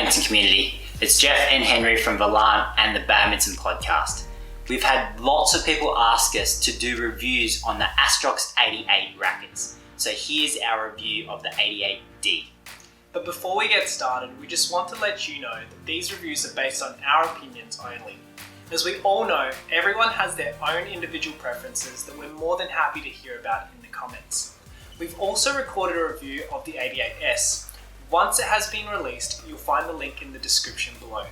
badminton community. It's Jeff and Henry from Valan and the Badminton Podcast. We've had lots of people ask us to do reviews on the Astrox 88 rackets. So here's our review of the 88D. But before we get started, we just want to let you know that these reviews are based on our opinions only. As we all know, everyone has their own individual preferences that we're more than happy to hear about in the comments. We've also recorded a review of the 88S. Once it has been released, you'll find the link in the description below.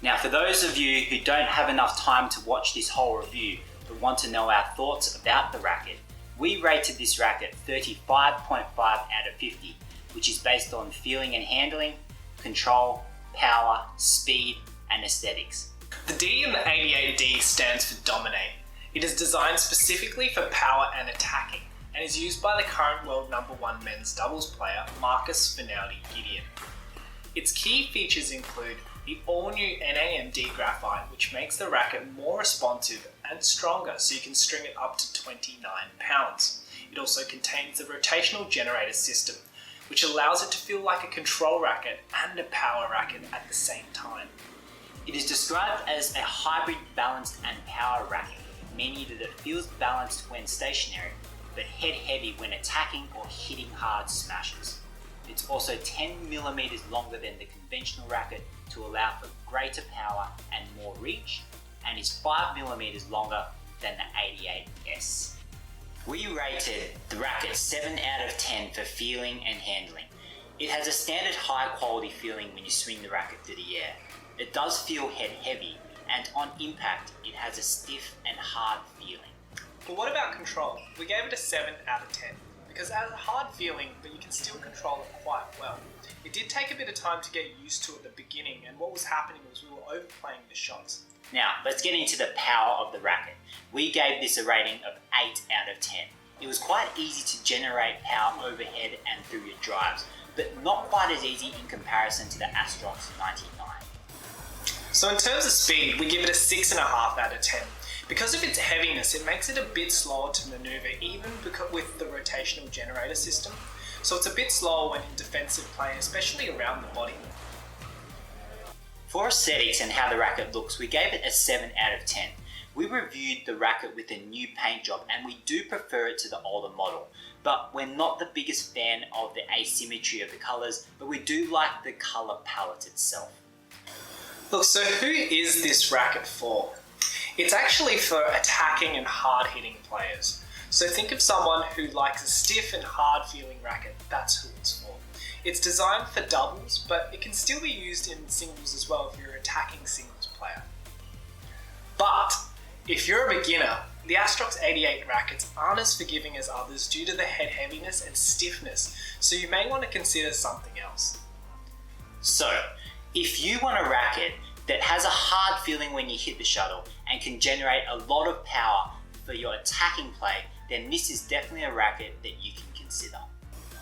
Now, for those of you who don't have enough time to watch this whole review but want to know our thoughts about the racket, we rated this racket 35.5 out of 50, which is based on feeling and handling, control, power, speed, and aesthetics. The D in the 88D stands for dominate. It is designed specifically for power and attacking, and is used by the current world #1 men's doubles player, Marcus Finaldi-Gideon. Its key features include the all-new NAMD graphite, which makes the racket more responsive and stronger so you can string it up to 29 pounds. It also contains the rotational generator system, which allows it to feel like a control racket and a power racket at the same time. It is described as a hybrid balanced and power racket, meaning that it feels balanced when stationary, but head heavy when attacking or hitting hard smashes. It's also 10mm longer than the conventional racket to allow for greater power and more reach, and is 5mm longer than the 88S. We rated the racket 7 out of 10 for feeling and handling. It has a standard high quality feeling when you swing the racket through the air. It does feel head heavy, and on impact it has a stiff and hard feeling. But what about control? We gave it a 7 out of 10, because it has a hard feeling, but you can still control it quite well. It did take a bit of time to get used to at the beginning, and what was happening was we were overplaying the shots. Now, let's get into the power of the racket. We gave this a rating of 8 out of 10. It was quite easy to generate power overhead and through your drives, but not quite as easy in comparison to the Astrox 99. So in terms of speed, we give it a 6.5 out of 10. Because of its heaviness, it makes it a bit slower to maneuver, even with the rotational generator system. So it's a bit slower when in defensive play, especially around the body. For aesthetics and how the racket looks, we gave it a 7 out of 10. We reviewed the racket with a new paint job, and we do prefer it to the older model. But we're not the biggest fan of the asymmetry of the colours, but we do like the colour palette itself. Look, so who is this racket for? It's actually for attacking and hard-hitting players. So think of someone who likes a stiff and hard-feeling racket. That's who it's for. It's designed for doubles, but it can still be used in singles as well if you're an attacking singles player. But if you're a beginner, the Astrox 88 rackets aren't as forgiving as others due to the head heaviness and stiffness, so you may want to consider something else. So, if you want a racket that has a hard feeling when you hit the shuttle and can generate a lot of power for your attacking play, then this is definitely a racket that you can consider.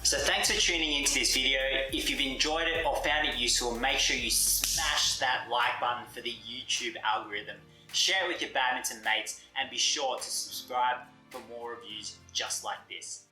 So thanks for tuning into this video. If you've enjoyed it or found it useful, make sure you smash that like button for the YouTube algorithm. Share it with your badminton mates and be sure to subscribe for more reviews just like this.